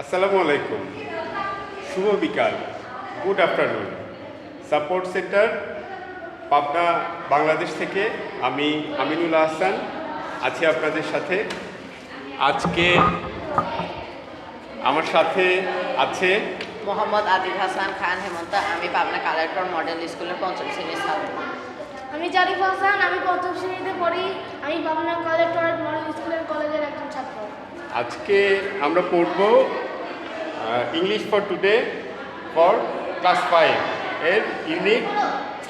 আসসালামু আলাইকুম, শুভ বিকাল, good afternoon. Support centre Pabna, Bangladesh থেকে আমি আমিনুল আহসান আছি আপনাদের সাথে। আজকে আমার সাথে আছে মোহাম্মদ আদিল হাসান খান হেমন্ত। আমি পাবনা কালেক্টর মডেল স্কুলের পঞ্চম শ্রেণীর ছাত্র। আমি জারিফ হাসান, আমি প্রথম শ্রেণীতে পড়ি। আমি পাবনা কালেক্টরেট মডেল স্কুলের কলেজের একজন ছাত্র। আজকে আমরা পড়ব English for today for class 5 এর ইউনিট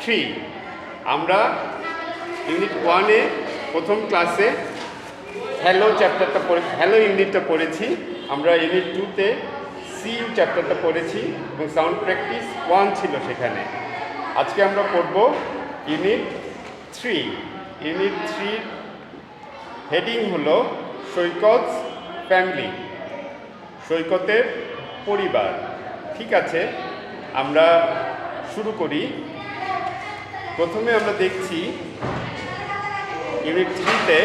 3। আমরা ইউনিট 1-এ প্রথম ক্লাসে হ্যালো চ্যাপ্টারটা হ্যালো ইউনিটটা পড়েছি। আমরা ইউনিট 2-তে সিইউ চ্যাপ্টারটা পড়েছি এবং সাউন্ড প্র্যাকটিস 1 ছিল সেখানে। আজকে আমরা পড়ব ইউনিট 3। ইউনিট 3 হেডিং হলো সৈকত ফ্যামিলি, সৈকতের পরিবার। ঠিক আছে, আমরা শুরু করি। প্রথমে আমরা দেখছি ইউনিট 3-তে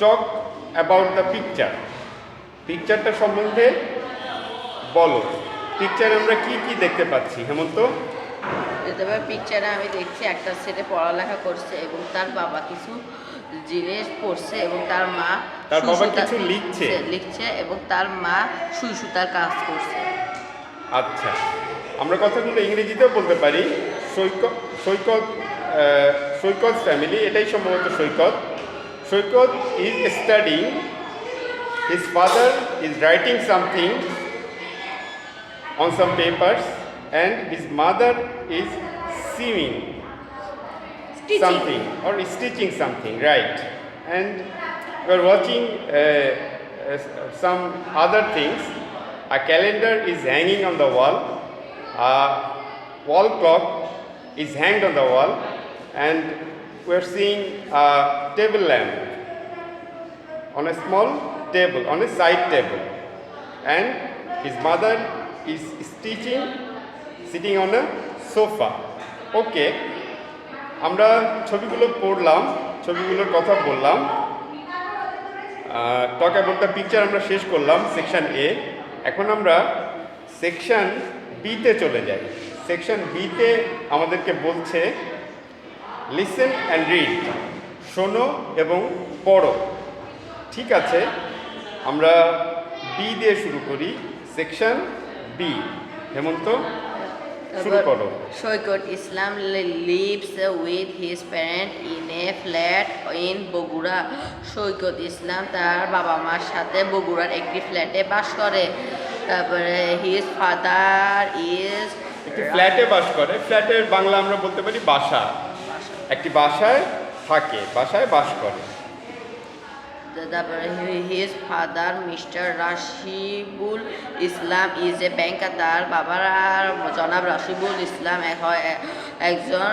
টক অ্যাবাউট দ্য পিকচার। পিকচারটা সম্বন্ধে বলো। পিকচারে আমরা কি কি দেখতে পাচ্ছি হেমন্ত? এবার পিকচারে আমি দেখছি একটা ছেলে পড়ালেখা করছে এবং তার বাবা কিছু জিনিস পড়ছে এবং তার মা বাবা কিছু লিখছে এবং তার মা সুই সুতার কাজ করছে। আচ্ছা, আমরা কথাগুলো ইংরেজিতেও বলতে পারি। সৈকত সৈকত সৈকত ফ্যামিলি, এটাই সম্ভবত Shoykot. Shoykot is studying, his father is writing something on some papers and his mother is sewing something or stitching something, right? And we are watching some other things. A calendar is hanging on the wall, a wall clock is hanged on the wall, and we are seeing a table lamp on a small table, on a side table, and his mother is stitching sitting on a sofa. ওকে, আমরা ছবিগুলো পড়লাম, ছবিগুলোর কথা বললাম। টক about the picture আমরা শেষ করলাম section এ। এখন আমরা সেকশন বিতে চলে যাই। সেকশন বিতে আমাদেরকে বলছে লিসেন অ্যান্ড রিড, শোনো এবং পড়ো। ঠিক আছে, আমরা বি দিয়ে শুরু করি। সেকশন বি, হেমন্ত শুরু করো। Shoykot Islam lives with his parent in a flat in Bogura. Shoykot Islam তার বাবা মার সাথে বগুড়ার একটি ফ্ল্যাটে বাস করে। তারপরে হিজ ফাদার ইজ ফ্ল্যাটে বাস করে। ফ্ল্যাটের বাংলা আমরা বলতে পারি বাসা। একটি বাসায় থাকে, বাসায় বাস করে। তারপরে his father mister Rashibul Islam is a banker. তার বাবার জনাব রাশিবুল ইসলাম একজন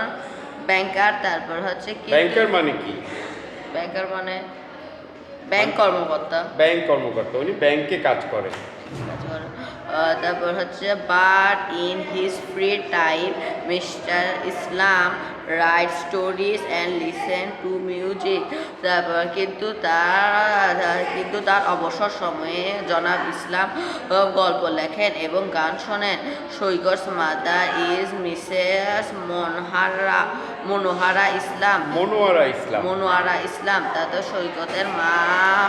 ব্যাংকার। তারপর হচ্ছে কি, ব্যাংকার মানে কি? ব্যাংকার মানে ব্যাংক কর্মকর্তা। ব্যাংক কর্মকর্তা, উনি ব্যাংকে কাজ করে। তারপর হচ্ছে but in his free time mister Islam right stories and listen to music. তারপর কিন্তু তার অবসর সময়ে জনাব ইসলাম গল্প লেখেন এবং গান শোনেন। সৈকত মাদার ইজ মিসেস মনোহারা ইসলাম। তারপর সৈকতের মা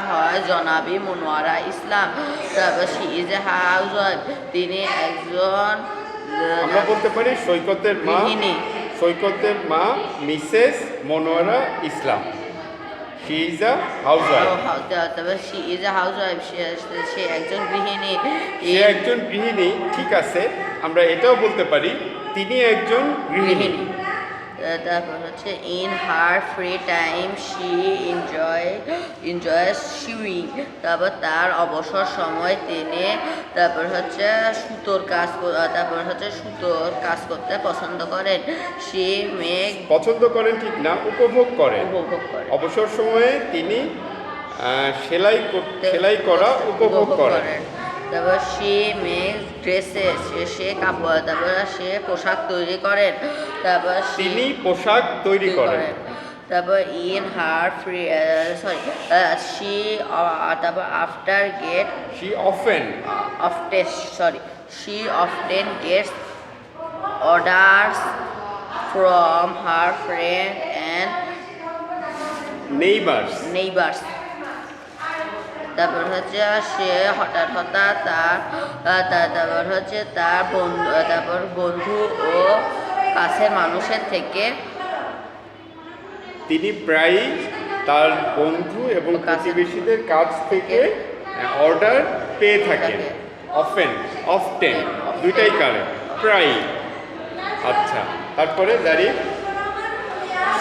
হয় জনাবি মনোয়ারা ইসলাম। তারপর she is a house wife, তিনি একজন আমরা বলতে পারি সৈকতের মা, গৃহিণী। সৈকতের মা missus Monowara Islam. She is a housewife. তারপর she is a housewife, সে একজন গৃহিণী। সে একজন গৃহিণী। ঠিক আছে, আমরা এটাও বলতে পারি তিনি একজন গৃহিণী। তারপর হচ্ছে in her free time she enjoys swing. তারপর তার অবসর সময় তিনি সুতোর কাজ করতে পছন্দ করেন। সে পছন্দ করেন ঠিক না, উপভোগ করেন। অবসর সময়ে তিনি সেলাই করা উপভোগ করেন। তারপর সে মেক্স ড্রেসেস, সে কাপড়, তারপর সে পোশাক তৈরি করেন। তারপর তিনি পোশাক তৈরি করেন। তারপর in her free sorry she তারপর after get she often she often gets orders from her friend and neighbors তারপর হচ্ছে সে হঠাৎ তারপর হচ্ছে তার বন্ধু ও কাছের মানুষের থেকে তিনি প্রায়ই তার বন্ধু এবং প্রতিবেশীদের কাছ থেকে অর্ডার পেয়ে থাকেন। often দুইটাই কারে প্রায়ই। আচ্ছা, তারপরে দাঁড়িয়ে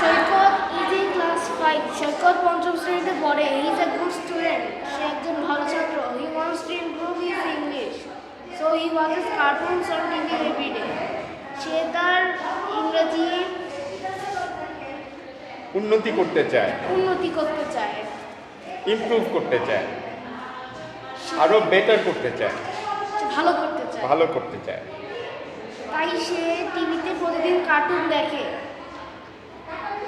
Shoykot is in class 5। Shoykot পঞ্চম শ্রেণীতে পড়ে। He is a good student. সে একজন ভালো ছাত্র। He wants to improve his English, so he watches cartoons on TV everyday. সে তার ইংরেজি উন্নতি করতে চায়, ইমপ্রুভ করতে চায়, আরো বেটার করতে চায়, সে ভালো করতে চায়। তাই সে টিভিতে প্রতিদিন কার্টুন দেখে।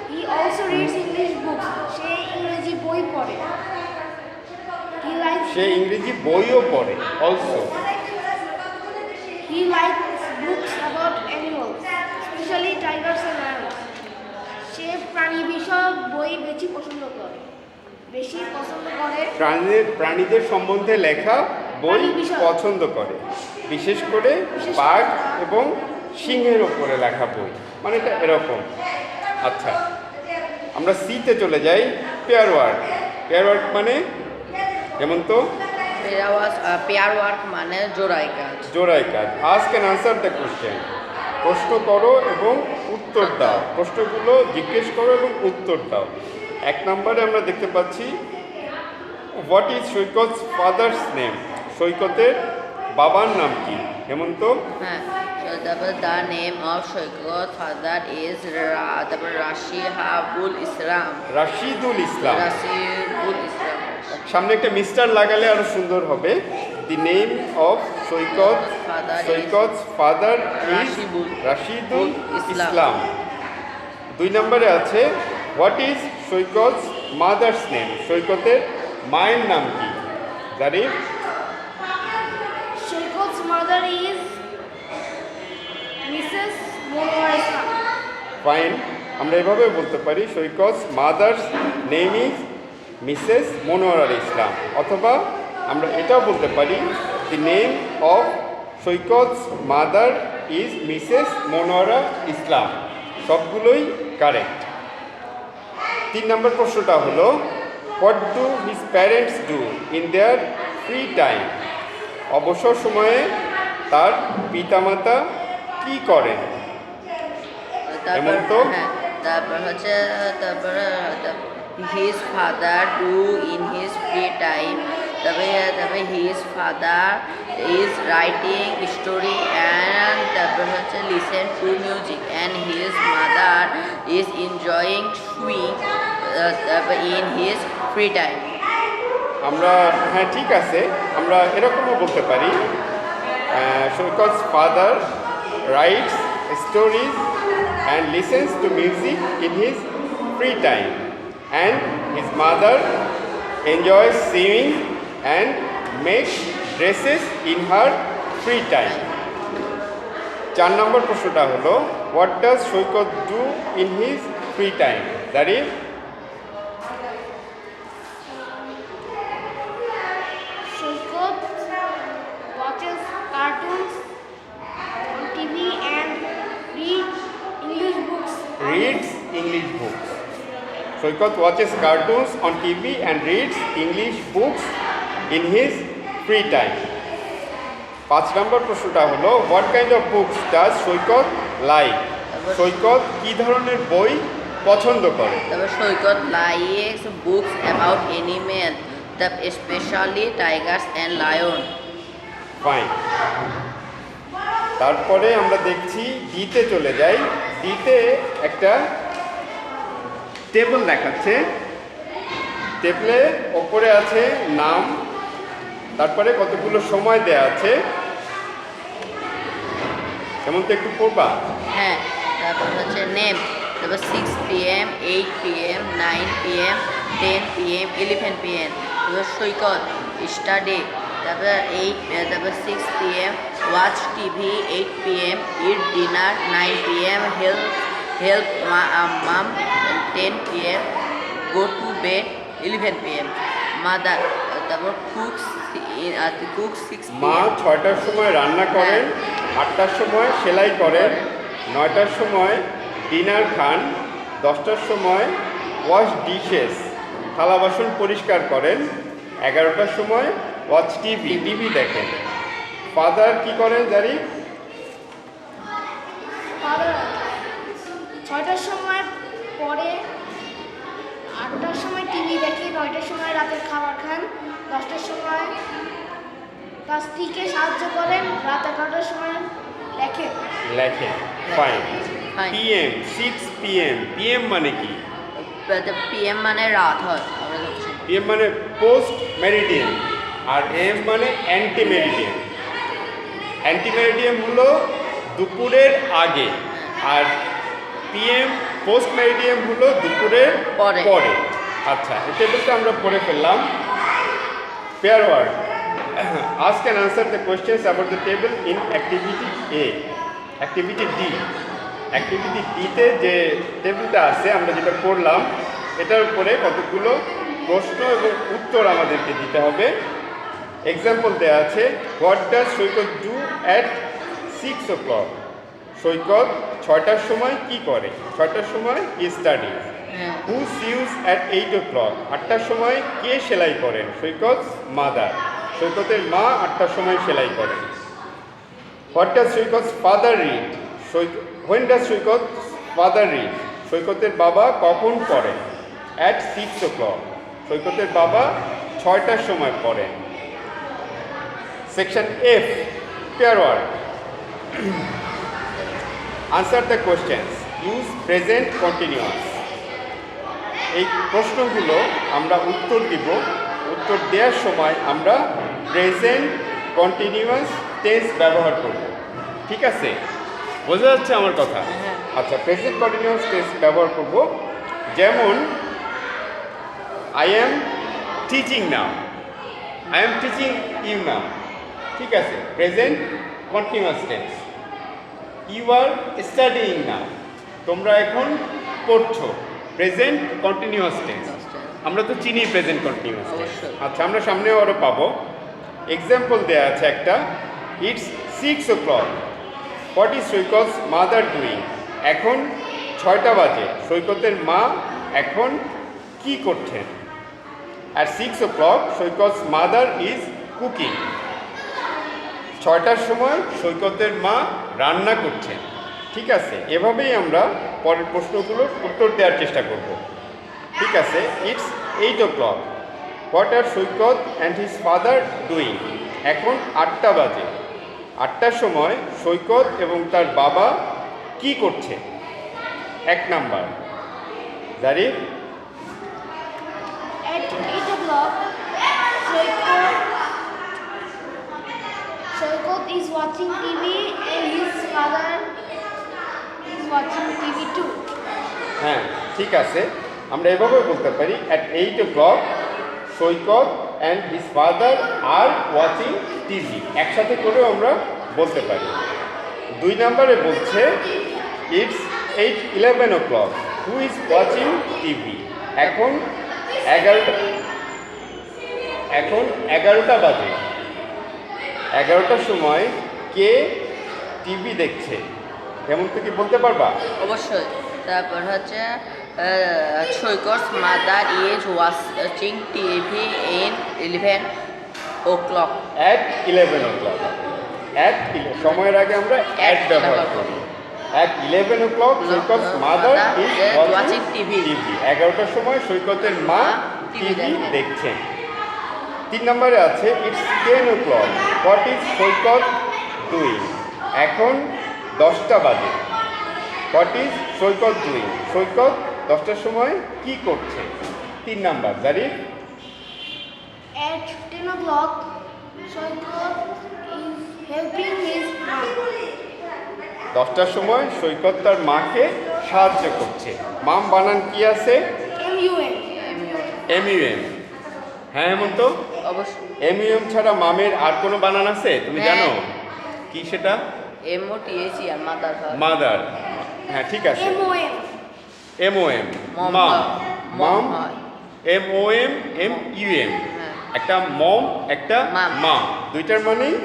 He also reads English books. সে ইংরেজি বই পড়ে। সে ইংরেজি বইও পড়ে। Also he likes books about animals, specially tigers and lions. সে প্রাণী বিষয়ক বই বেশি পছন্দ করে। প্রাণীদের সম্বন্ধে লেখা বই পছন্দ করে, বিশেষ করে বাঘ এবং সিংহের ওপরে লেখা বই, মানে এটা এরকম। আচ্ছা, আমরা সিতে চলে যাই। পেয়ার ওয়ার্ক মানে যেমন তো পেয়ার ওয়ার্ক মানে জোড়াই কাজ। Ask and answer the question. প্রশ্ন করো এবং উত্তর দাও। প্রশ্নগুলো জিজ্ঞেস করো এবং উত্তর দাও। 1 নম্বরে আমরা দেখতে পাচ্ছি what is Saikat's father's name. সৈকতের বাবার নাম কি? হেমন্ত। হ্যাঁ, তারপর the name of Saikat father is তারপর রাশিদুল ইসলাম। সামনে একটা মিস্টার লাগালে আরো সুন্দর হবে। The name of Shoykot's father is Rashidul Islam. 2 নম্বরে আছে what is Shoykot's mother's name. সৈকতের মায়ের নাম কি? Zarif. Shoykot's mother is missus Monowara Islam. Fine, আমরা এভাবে বলতে পারি Shoykot's mother's name is missus Monowara Islam, অথবা আমরা এটাও বলতে পারি the name of Shoykot's mother is missus Monowara Islam. সবগুলোই কারেক্ট। 3 নম্বর প্রশ্নটা হলো what do his parents do in there free time. অবসর সময়ে তার পিতামাতা কি করেন? তারপর হচ্ছে his father do in his free time. তারপরে his father is writing story and তারপর হচ্ছে listen to music and his mother is enjoying swing in his free time. হ্যাঁ, ঠিক আছে, আমরা এরকমও বলতে পারি Shoykot's father writes stories and listens to music in his free time, and his mother enjoys singing and makes dresses in her free time. 4 নম্বর প্রশ্নটা হলো what does Saikat do in his free time? Zarif. Saikat watches cartoons on TV and reads English books. Saikat watches cartoons on TV and reads English books in his free time. 5 নম্বর প্রশ্নটা হলো what kind of books does Saikat like? সৈকত কি ধরনের বই পছন্দ করে? তবে সৈকত likes books about animals, especially tigers and lion. Fine. তারপরে আমরা দেখছি ডিতে চলে যাই। ডিতে একটা টেবিল দেখাচ্ছে। টেবিলে ওপরে আছে নাম, তারপরে কতগুলো সময় দেয়া আছে। যেমন তো একটু পড়বা। হ্যাঁ, তারপর হচ্ছে নেম তারপর 6 p.m., 8 p.m., 9 p.m., 10 p.m., 11 p.m. তারপর সৈকত স্টাডি, তারপর 6 p.m. Watch TV, 8 p.m. eat dinner, 9 p.m. help mom, 10 p.m. go to bed, 11 p.m. Mother, তারপর কুক 6 মা p.m. 6টার সময় রান্না করেন, 8টার সময় সেলাই করেন, 9টার সময় ডিনার খান, 10টার সময় ওয়াশ ডিশেস থালা বাসন পরিষ্কার করেন, 11টার সময় ওয়াচ টিভি দেখেন। ফাদার কি করেন জানি? ফাদার 6টার সময় পরে, 8টার সময় টিভি দেখে, 9টার সময় রাতের খাবার খান, 10টার সময় তার স্ত্রীকে সাহায্য করেন, রাত 11টার সময় লেখেন। লেখেন। Fine. Fine. PM 6 PM, PM মানে কি? PM মানে রাত হয়, আমরা জানছি। পিএম মানে পোস্ট মেরিডিয়াম, আর এম মানে অ্যান্টি মেরিডিয়াম। অ্যান্টি মেরিডিয়াম হলো দুপুরের আগে, আর পিএম পোস্ট মেরিডিয়াম হলো দুপুরের পরে। পরে। আচ্ছা, এই টেবিলটা আমরা পড়ে ফেললাম। Pair word. Ask and answer the questions about the table in activity A. Activity D. Activity D তে যে টেবিলটা আছে আমরা যেটা করলাম, এটার উপরে কতগুলো প্রশ্ন এবং উত্তর আমাদেরকে দিতে হবে। এক্সাম্পল দেওয়া আছে, what does Saikat do at 6 o'clock? সৈকত 6টার সময় কি করে? 6টার সময় হি স্টাডি। হ্যাঁ। হু সিউজ অ্যাট 8 o'clock? 8টার সময় কে সেলাই করেন? সৈকত মাদার। সৈকতের মা 8টার সময় সেলাই করেন। What does Saikat father read? When does Saikat father read? সৈকতের বাবা কখন পড়েন? At 6 o'clock. সৈকতের বাবা 6টার সময় পড়েন। Section F, pair word. Answer the questions, use present continuous. এই প্রশ্নগুলো আমরা উত্তর দিব। উত্তর দেওয়ার সময় আমরা প্রেজেন্ট কন্টিনিউয়াস টেন্স ব্যবহার করব। ঠিক আছে? বোঝা যাচ্ছে আমার কথা? হ্যাঁ। আচ্ছা, প্রেজেন্ট কন্টিনিউয়াস টেন্স ব্যবহার করব। যেমন I am teaching now, I am teaching you now. ঠিক আছে, present continuous tense. You are studying now, তোমরা এখন পড়ছো। Present continuous tense. আমরা তো চিনি প্রেজেন্ট কন্টিনিউয়াস টেন্স। অবশ্যই। আচ্ছা, আমরা সামনেও আরও পাবো। এক্সাম্পল দেওয়া আছে একটা, it's 6 o'clock. What is Shoykot's mother doing? এখন 6টা বাজে, সৈকতের মা এখন কি করছেন? At 6 o'clock Shoykot's mother is cooking. 6টার সময় সৈকতের মা রান্না করছেন। ঠিক আছে, এভাবেই আমরা পরের প্রশ্নগুলোর উত্তর দেওয়ার চেষ্টা করব। ঠিক আছে, it's 8 o'clock. What are Saikat and his father doing? এখন 8টা বাজে, 8টার সময় সৈকত এবং তার বাবা কি করছে? 1 number Zarif. At 8 o'clock, Shoykot is watching TV and his father is watching TV too. হ্যাঁ, ঠিক আছে, আমরা এভাবেও বলতে পারি, at 8 o'clock Saikat and his father are watching TV. একসাথে করেও আমরা বলতে পারি। 2 নম্বরে বলছে, it's 11 o'clock. Who is watching TV? এখন 11টা বাজে, 11টার সময় কে টিভি দেখছে? এমন তো কি বলতে পারবা? অবশ্যই। তারপর হচ্ছে Shoykot's mother is watching TV in 11 o'clock. At 11 o'clock. At সময়ের আগে আমরা অ্যাট ব্যবহার করি। At 11 o'clock Shoykot's mother is watching TV. 11টার সময় সৈকতের মা টিভি দেখছেন। 3 নম্বরে আছে, it's 10 o'clock. What is Shoykot doing? এখন 10টা বাজে। What is Shoykot doing? Shoykot 10টার সময় কি করছে? 3 number Zarif. At 10 o'clock, Shoykot is helping his mom. 10টার সময় সৈকত তার মাকে সাহায্য করছে। মাম বানান কি আছে? MUM. MUM। হ্যাঁ হেমন্ত, অবশ্যই MUM ছাড়া মামের আর কোনো বানান আছে তুমি হ্যাঁ। জানো? কি সেটা? MOTHE আর মাদার হয়। মাদার। হ্যাঁ ঠিক আছে। MOM. MOM মম মাম। হয়। মাম হয়। MOM MUM। হ্যাঁ। একটা মম একটা মাম। মা, দুইটার মানেই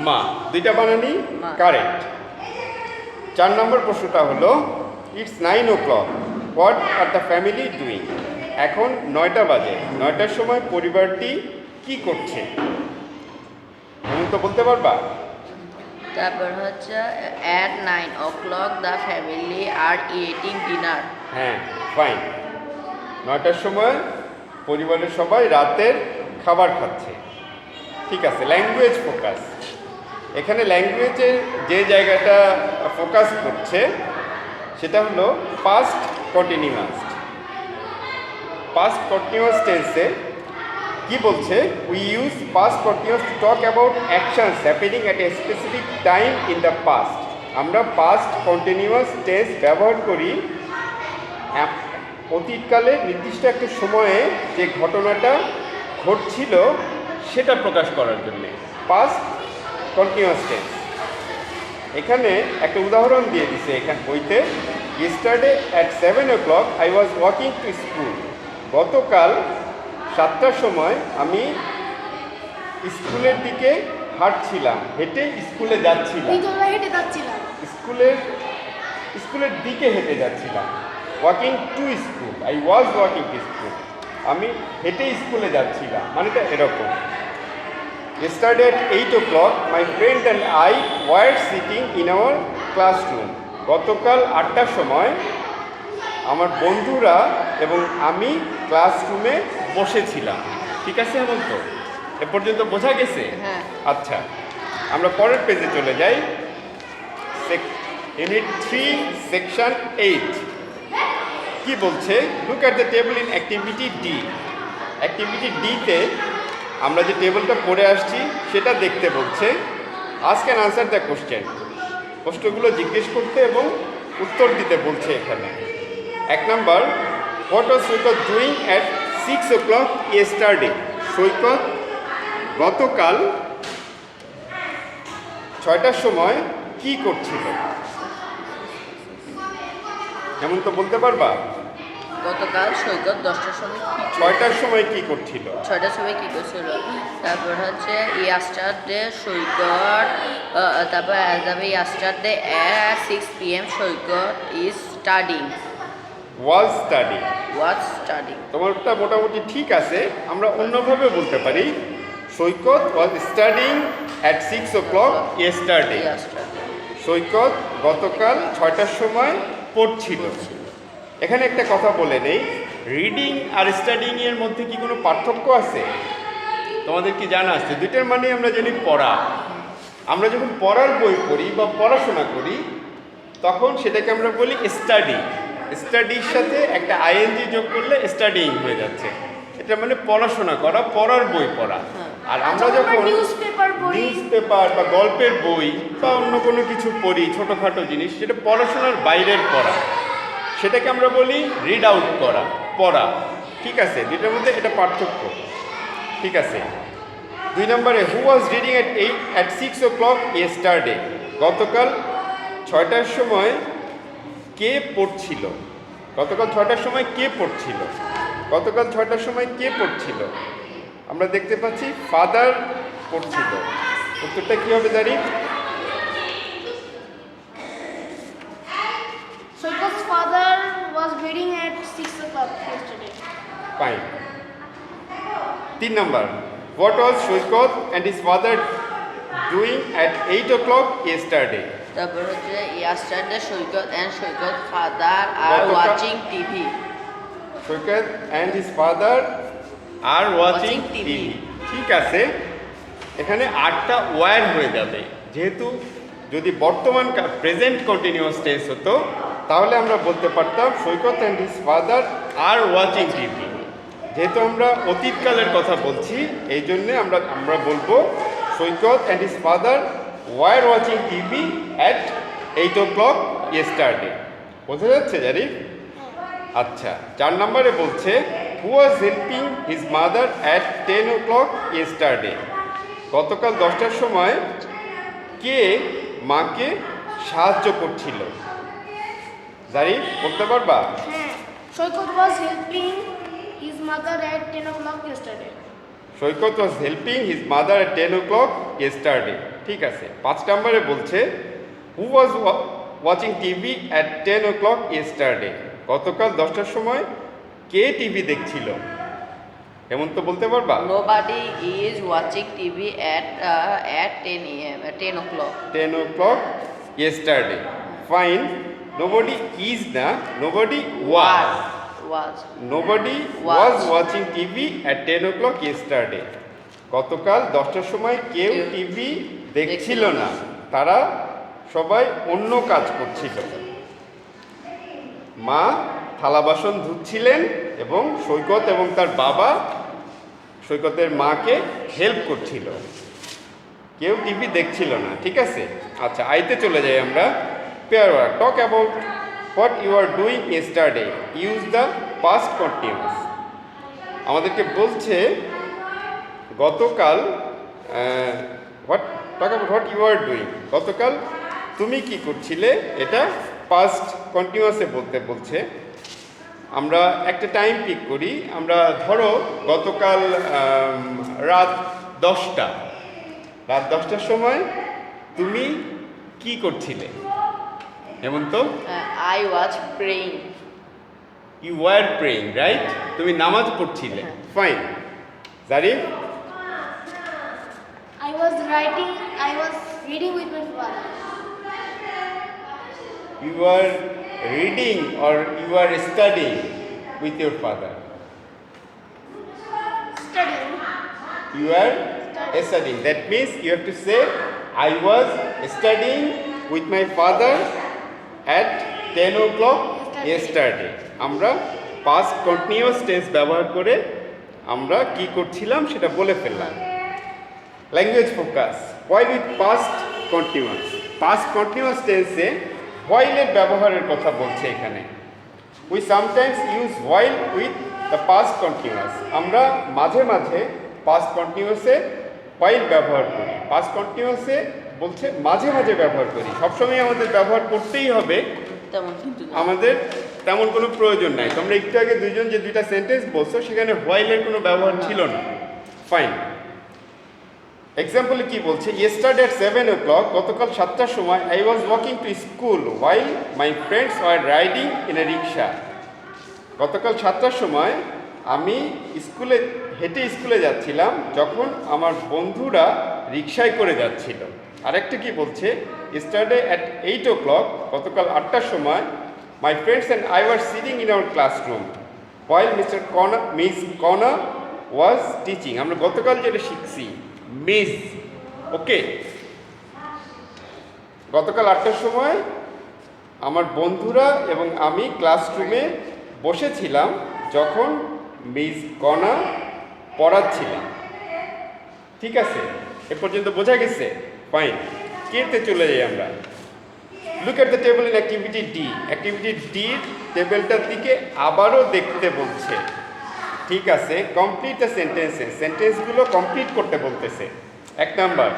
মা, দুইটা বানানই মা। কারেক্ট। 4 নম্বর প্রশ্নটা হলো it's 9 o'clock, what are the family doing. এখন 9টা বাজে, 9টার সময় পরিবারটি কি করছে? এমন তো বলতে পারবা? তারপর হচ্ছে at 9 o'clock the family are eating dinner. হ্যাঁ ফাইন। 9টার সময় পরিবারের সবাই রাতের খাবার খাচ্ছে। ঠিক আছে, ল্যাঙ্গুয়েজ ফোকাস। এখানে ল্যাঙ্গুয়েজের যে জায়গাটা ফোকাস করছে সেটা হলো পাস্ট কন্টিনিউয়াস। পাস্ট কন্টিনিউয়াস টেন্সে কি বলছে? We use past continuous to talk about actions happening at a specific time in the past. আমরা পাস্ট কন্টিনিউয়াস টেন্স ব্যবহার করি অতীতকালে নির্দিষ্ট একটা সময়ে যে ঘটনাটা ঘটছিল সেটা প্রকাশ করার জন্যে পাস্ট কন্টিনিউয়াস টেন্স। এখানে একটা উদাহরণ দিয়ে দিছে এখানে বইতে, yesterday at 7 o'clock I was walking to school. গতকাল 7টার সময় আমি স্কুলের দিকে হাঁটছিলাম, হেঁটে স্কুলে যাচ্ছিলাম। বিকেলবেলা হেঁটে যাচ্ছিলাম। স্কুলের দিকে হেঁটে যাচ্ছিলাম। Walking to school, I was walking to school, আমি হেঁটে স্কুলে যাচ্ছিলাম, মানেটা এরকম। Yesterday at 8 o'clock, my friend and I were sitting in our classroom. গতকাল 8টার সময় আমার বন্ধুরা এবং আমি ক্লাসরুমে বসেছিলাম। ঠিক আছে হেমন্ত, এ পর্যন্ত বোঝা গেছে? হ্যাঁ। আচ্ছা, আমরা পরের পেজে চলে যাই। ইউনিট 3 সেকশন 8 কি বলছে? Look at the table in activity D. Activity ডিতে আমরা যে টেবিলটা পড়ে আসছি সেটা দেখতে বলছে। আজকে আনসার দ্য কোশ্চেন, প্রশ্নগুলো জিজ্ঞেস করতে এবং উত্তর দিতে বলছে এখানে। 1 number, what was Shoykot doing at 6 o'clock yesterday. Shoykot গতকাল 6টার সময় কি করছিল? এমন তো বলতে পারবা? গতকাল সৈকত 10টার সময় 6টার সময় কি করছিল? 6টার সময় কি করছিল? তারপর হচ্ছে ইয়াস্টারডে সৈকত, তারপর yesterday at 6 PM Shoykot is studying. Was study. Was studying. তোমারটা মোটামুটি ঠিক আছে। আমরা অন্যভাবে বলতে পারি, Shoykot was studying at 6 o'clock yesterday. Shoykot গতকাল 6টার সময় পড়ছিল। এখানে একটা কথা বলে নেই, রিডিং আর স্টাডিং এর মধ্যে কি কোনো পার্থক্য আছে? তোমাদের কি জানা আছে? দুইটার মানে আমরা জানি পড়া। আমরা যখন পড়ার বই পড়ি বা পড়াশোনা করি তখন সেটাকে আমরা বলি স্টাডি। স্টাডির সাথে একটা আইএনজি যোগ করলে স্টাডিং হয়ে যাচ্ছে। এটা মানে পড়াশোনা করা, পড়ার বই পড়া। আর আমরা যখন নিউজপেপার পড়ি, নিউজপেপার বা গল্পের বই বা অন্য কোনো কিছু পড়ি, ছোটোখাটো জিনিস, সেটা পড়াশোনার বাইরের পড়া, সেটাকে আমরা বলি রিড আউট করা, পড়া। ঠিক আছে, দুইটার মধ্যে এটা পার্থক্য। ঠিক আছে। 2 নম্বরে, who was reading at 6 o'clock yesterday. গতকাল 6টার সময় কে পড়ছিল? গতকাল 6টার সময় কে পড়ছিল? গতকাল 6টার সময় কে পড়ছিল? আমরা দেখতে পাচ্ছি ফাদার পড়ছিল। উত্তরটা কী হবে জানি? Soikot's father was reading at 6 o'clock yesterday. ফাইন। 3 number, what was Shoykot and his father doing at 8 o'clock yesterday. তারপর হচ্ছে yesterday Shoykot and Saikat father are গতকাল- watching TV. Shoykot and his father are watching Watching TV. TV। ঠিক আছে, এখানে 8টা war হয়ে যাবে। যেহেতু যদি বর্তমান প্রেজেন্ট কন্টিনিউয়াস টেন্স হতো তাহলে আমরা বলতে পারতাম Shoykot and his father are watching TV. যেহেতু আমরা অতীতকালের কথা বলছি এই জন্যে আমরা বলবো Shoykot and his father were watching TV at 8 o'clock yesterday. বোঝা যাচ্ছে জারিফ? আচ্ছা, 4 নম্বরে বলছে who was helping his mother at 10 o'clock yesterday. গতকাল 10টার সময় কে মাকে সাহায্য করছিল? জারিফ বলতে পারবা? হ্যাঁ, Shoykot was helping his mother at 10 o'clock yesterday. Shoykot was helping his mother at 10 o'clock yesterday. ঠিক আছে। 5 নম্বরে বলছে who was watching TV at 10 o'clock yesterday. গতকাল 10টার সময় কে টিভি দেখছিল? এমন তো বলতে পারবা? Nobody is watching TV at 10 a.m. at 10 o'clock. 10 o'clock yesterday. Fine. Nobody is na, nobody was. Was. Nobody Was. was watching TV at 10 o'clock yesterday. গতকাল 10টার সময় কেউ কেউ টিভি দেখছিল দেখছিল না, না। তারা সবাই অন্য কাজ করছিল। মা থালা বাসন ধুচ্ছিলেন এবং সৈকত এবং তার বাবা সৈকতের মাকে হেল্প করছিল। কেউ টিভি দেখছিল না। ঠিক আছে। আচ্ছা, আইতে চলে যাই আমরা। Pair work, talk about what you are doing yesterday, use the past continuous. আমাদেরকে বলছে গতকাল talk about what you are doing, গতকাল তুমি কি করছিলে, এটা পাস্ট কন্টিনিউয়াসে বলতে বলছে। আমরা একটা টাইম পিক করি। আমরা ধরো গতকাল রাত 10টার সময় তুমি কি করছিলে? Hemanta? I was praying. You were praying, right? তুমি নামাজ পড়ছিলে। Fine. Zarif? I was reading with my father. You are reading or you are studying with your father? Studying. You are studying. That means you have to say, I was studying with my father at 10 o'clock yesterday. আমরা past continuous tense ব্যবহার করে আমরা কি করছিলাম সেটা বলে ফেললাম। Language focus, while with past continuous. past continuous tense A while এর ব্যবহারের কথা বলছে এখানে। We sometimes use while with the past continuous. আমরা মাঝে মাঝে past continuous এ while ব্যবহার করি। past continuous এ বলছে মাঝে মাঝে ব্যবহার করি, সবসময় আমাদের ব্যবহার করতেই হবে তেমন কিন্তু না। আমাদের তেমন কোনো প্রয়োজন নাই। তোমরা একটু আগে দুইজন যে দুইটা সেন্টেন্স বলছো সেখানে while এর কোনো ব্যবহার ছিল না। ফাইন। এক্সাম্পলে কি বলছে? ইয়েস্টারডে at 7 o'clock, গতকাল 7টার সময় I was walking to school while my friends were riding in a rickshaw. গতকাল 7টার সময় আমি হেঁটে স্কুলে যাচ্ছিলাম যখন আমার বন্ধুরা রিক্সায় করে যাচ্ছিল। আরেকটা কি বলছে? ইয়েস্টারডে at 8 o'clock, গতকাল 8টার সময় my friends and I were sitting in our classroom while miss Kona was teaching. আমরা গতকাল যেটা শিখছি মিস, ওকে। গতকাল 8টার সময় আমার বন্ধুরা এবং আমি ক্লাসরুমে বসেছিলাম যখন মিস কনা পড়াচ্ছিলেন। ঠিক আছে, এ পর্যন্ত বোঝা গেছে? ফাইন। কেতে চলে যাই আমরা। Look at the table in activity D. Activity ডির টেবিলটার দিকে আবারও দেখতে বলছে। ঠিক আছে, কমপ্লিট দ্য সেন্টেন্সেস। সেন্টেন্সগুলো কমপ্লিট করতে বলতেছে। 1 number,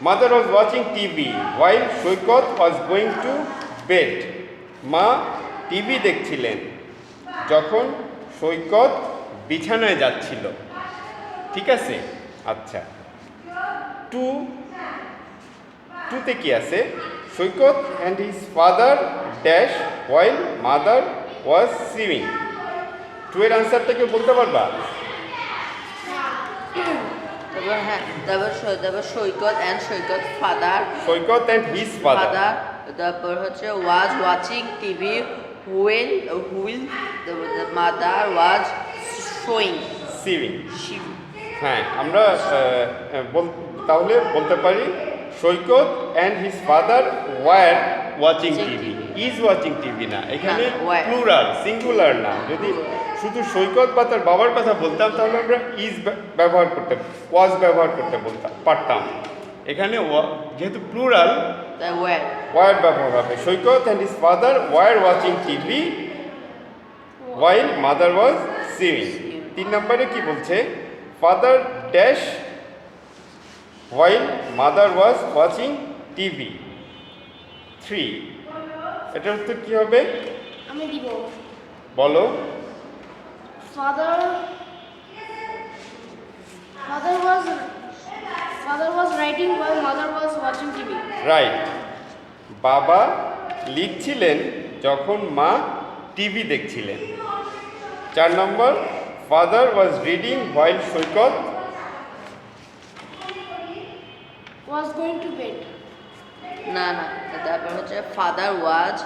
mother was watching TV while Saikat was going to bed. মা টিভি দেখছিলেন যখন সৈকত বিছানায় যাচ্ছিল। ঠিক আছে। আচ্ছা, টুতে কি আছে? Saikat and his father dash while mother was sewing. এর আনসারটা কেউ বলতে পারবা? তারপর Saikat and Saikat father. Saikat and his father. তারপর হচ্ছে was watching TV while mother was sewing. হ্যাঁ, আমরা তাহলে বলতে পারি Saikat and his father were watching TV. Is watching TV না, এখানে প্লুরাল, সিঙ্গুলার না। যদি শুধু সৈকত বা তার বাবার কথা বলতাম তাহলে আমরা ইজ ব্যবহার করতে, ওয়াজ ব্যবহার করতে পারতাম। এখানে যেহেতু প্লুরাল The where. ওয়ার ব্যবহার হবে। Saikat and his father were watching TV while mother was sewing. 3 নম্বরে কি বলছে? Father dash while mother was watching TV. 3 এটার উত্তর কি হবে আমি দিব। বলো? Father was writing while mother was watching TV. Right. বাবা লিখছিলেন যখন মা টিভি দেখছিলেন। 4 নম্বর father was reading while Saikat Was going to bed. না না, তারপর হচ্ছে father was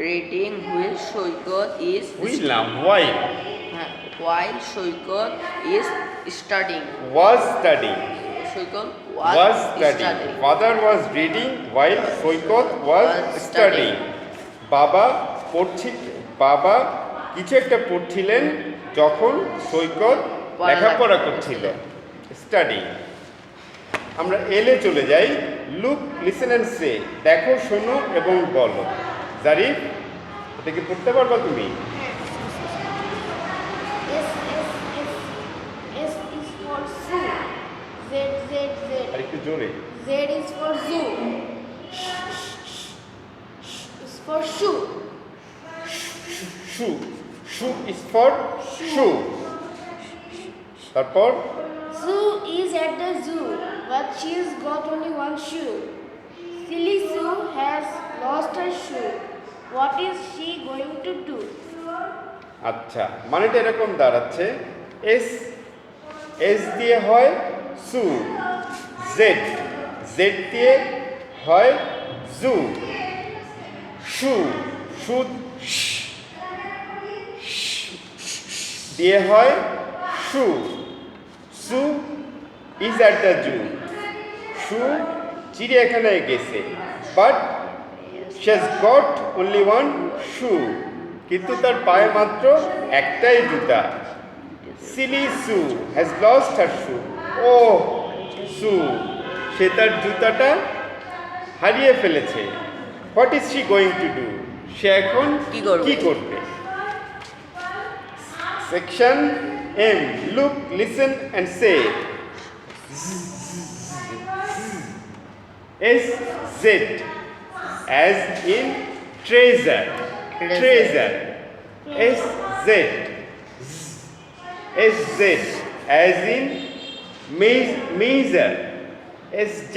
reading wheel Saikat is বুঝলাম হোয়াইল হ্যাঁ while Saikat is studying. was studying Saikat was was studying studying. father was reading while Saikat was Was studying বাবা বাবা কিছু একটা পড়ছিলেন যখন সৈকত লেখাপড়া করছিল স্টাডি। আমরা এলে চলে যাই। লুক লিসেন অ্যান্ড সে দেখো শোনো এবং বলো। জারিফ এটা কি পড়তে পারবা তুমি? S is for zoo. Z. আর একটু জোরে। Z is for zoo. Is for shoe. Shoe shoe is for shoe. তারপর Sue is at the zoo, but she's got only one shoe. Silly Sue has lost her shoe. What is she going to do? আচ্ছা, মানেটা এরকম দাঁড়াচ্ছে S S দিয়ে হয় সু, Z Z দিয়ে হয় জু, শু শু দিয়ে হয় শু, সু ইজ অ্যাট দ্য জু, শু চিড়িয়াখানায় গেছে, but she has got only one shoe কিন্তু তার পায়ে মাত্র একটাই জুতা। সিলি সু হ্যাজ লস্ট হার শু, ও সু সে তার জুতাটা হারিয়ে ফেলেছে। What is she going to do সে এখন কি করবে? কি করবে? Section M look listen and say S Z as in treasure, treasure, S-Z, S-Z, as in measure, S-Z,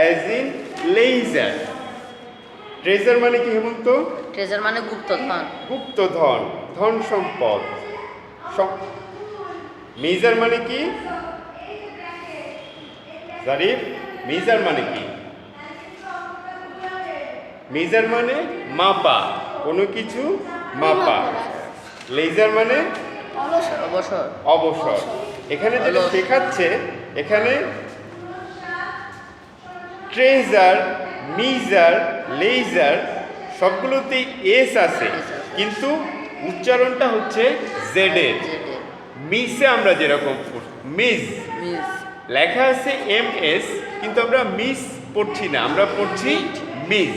as in laser. treasure মানে কি হেমন্ত? ট্রেজার মানে গুপ্তধন। গুপ্তধন, ধন সম্পদ। মেজার মানে কি? জারিফ মেজার মানে কি? মেজার মানে মাপা, কোনো কিছু মাপা। লেজার মানে অবসর। অবসর। এখানে যেটা শেখাচ্ছে, এখানে ট্রেজার, মিজার, লেজার সবগুলোতেই এস আছে, কিন্তু উচ্চারণটা হচ্ছে জেড এর। মিসে আমরা যেরকম মিস মিস লেখা আছে এম এস, কিন্তু আমরা মিস পড়ছি না, আমরা পড়ছি মিস।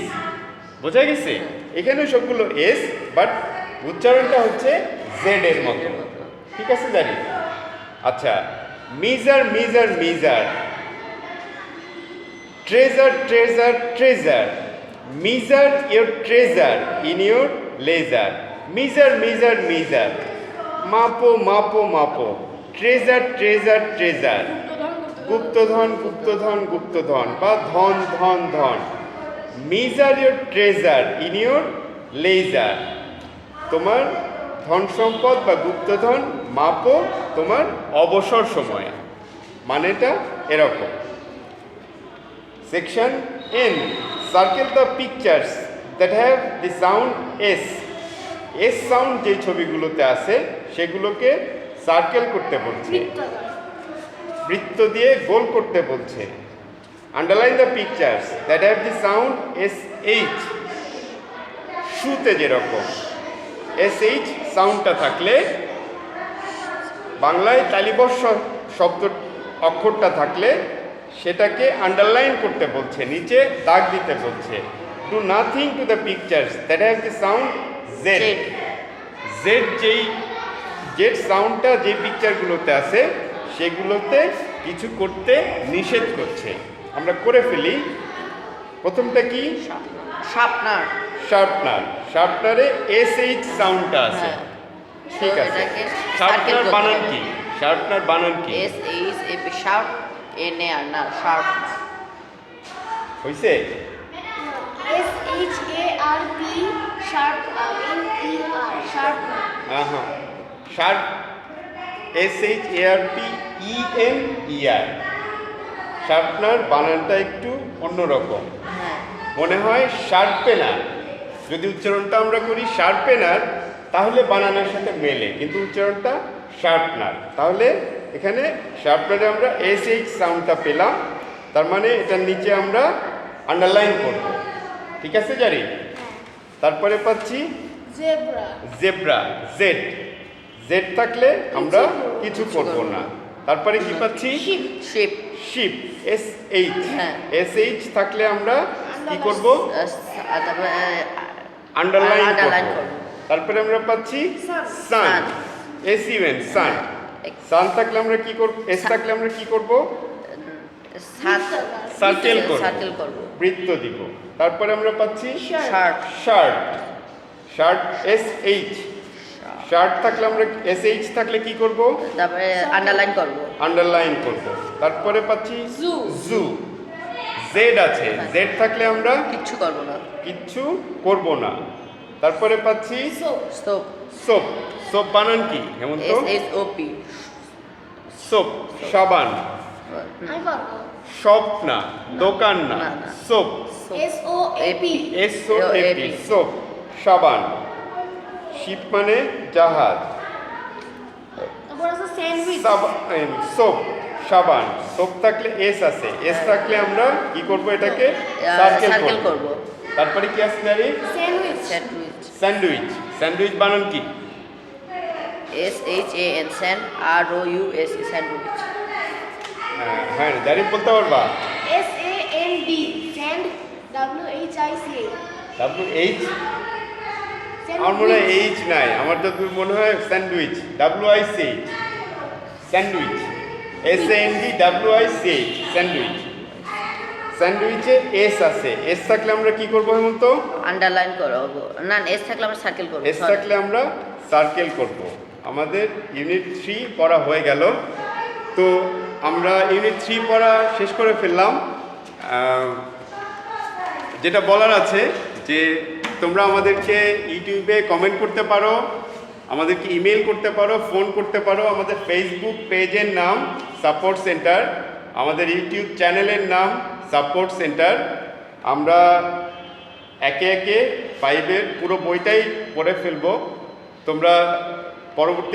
বোঝা গেছে? এখানে সবগুলো এস, বাট উচ্চারণটা হচ্ছে জেড এর মতো। ঠিক আছে জানি? আচ্ছা, measure measure measure, treasure treasure treasure, measure your treasure in your ledger, measure measure measure, মাপো মাপো মাপো, ট্রেজার ট্রেজার ট্রেজার, গুপ্তধন গুপ্তধন গুপ্তধন বা ধন ধন ধন, measure your treasure in your ledger, তোমার ধন সম্পদ বা গুপ্তধন মাপো তোমার অবসর সময়ে। মানেটা এরকম। Section N circle the pictures that have the sound S. S sound যে ছবিগুলোতে আছে সেগুলোকে সার্কেল করতে বলছে, বৃত্ত দিয়ে গোল করতে বলছে। Underline the pictures that have the sound S H. শুতে যেরকম এস এইচ সাউন্ডটা থাকলে, বাংলায় তালিবর্ষ শব্দ অক্ষরটা থাকলে সেটাকে আন্ডারলাইন করতে বলছে, নিচে দাগ দিতে বলছে। Do nothing to the pictures that have the sound Z. Z সাউন্ডটা যে পিকচারগুলোতে আছে সেগুলোতে কিছু করতে নিষেধ করছে। আমরা করে ফেলি। প্রথমটা কি? শার্পনার। শার্পনারে SH সাউন্ডটা আছে। হ্যাঁ। ঠিক তো আছে। এটাকে শার্পনার circle বানান করতে কি? শার্পনার বানান কি? SHARP শার্প NAR না শার্প। হইছে? SHARP sharp NER sharp হ্যাঁ, শার্প SHARPENER। শার্পনার বানানটা একটু অন্যরকম হ্যাঁ। মনে হয়। শার্পেনার যদি উচ্চারণটা আমরা করি শার্পেনার তাহলে বানানোর সাথে মেলে, কিন্তু উচ্চারণটা শার্পনার। তাহলে এখানে শার্পনারে আমরা SH সাউন্ডটা পেলাম, তার মানে এটার নিচে আমরা আন্ডারলাইন করব। ঠিক আছে জারি? তারপরে পাচ্ছি zebra জেড থাকলে আমরা কিছু করব না। তারপরে কি পাচ্ছি? শিপ। শিপ হ্যাঁ। SH থাকলে আমরা কি করব? তারপরে আন্ডারলাইন underline করব। করব। তারপরে আমরা পাচ্ছি Sun. সান SUN সান। সান থাকলে আমরা কি করব? S থাকলে আমরা কি করব? সার্কেল করব, সার্কেল করব। বৃত্ত দিব। তারপরে আমরা পাচ্ছি শার্ট। Shirt SH। শার্ট থাকলে আমরা SH থাকলে কি করব? তারপরে আন্ডারলাইন করব। আন্ডারলাইন করব। তারপরে পাচ্ছি জু। জেড আছে, জেড থাকলে আমরা কিচ্ছু করব না। কিচ্ছু করব না। তারপরে পাচ্ছি স্টপ। সোপ বানান কি হেমন্ত? SHOP সোপ সাবান। আমি পারবো শপ না, দোকান না, না, না। সোপ SOAP SOAP সোপ সাবান। শিপ মানে জাহাজ। তারপর আছে স্যান্ডউইচ সোপ সাবান। সোপ থাকলে S আছে, S থাকলে আমরা কি করব? এটাকে সার্কেল সার্কেল করব। করব। তারপরে কি আছে জানি? Sandwich sandwich. স্যান্ডউইচ বানান কি? SHAN SANDROUS sandwich. হ্যাঁ জানি বলতে পারবা? SAND sand WHIC WH আমার মনে হয় H নাই, আমার তো মনে হয় sandwich WIC sandwich SANDWIC sandwich. স্যান্ডউইচে S আছে, S থাকলে আমরা কি করব হেমন্ত? আন্ডারলাইন করব না, S থাকলে আমরা সার্কেল করব। S থাকলে আমরা সার্কেল করব। আমাদের ইউনিট 3 পড়া হয়ে গেল। তো আমরা ইউনিট 3 পড়া শেষ করে ফেললাম। যেটা বলার আছে যে তোমরা আমাদেরকে ইউটিউবে কমেন্ট করতে পারো, আমাদেরকে ইমেল করতে পারো, ফোন করতে পারো। আমাদের ফেসবুক পেজের নাম সাপোর্ট সেন্টার, আমাদের ইউটিউব চ্যানেলের নাম সাপোর্ট সেন্টার। আমরা একে একে 5-এর পুরো বইটাই পড়ে ফেলবো। তোমরা পরবর্তী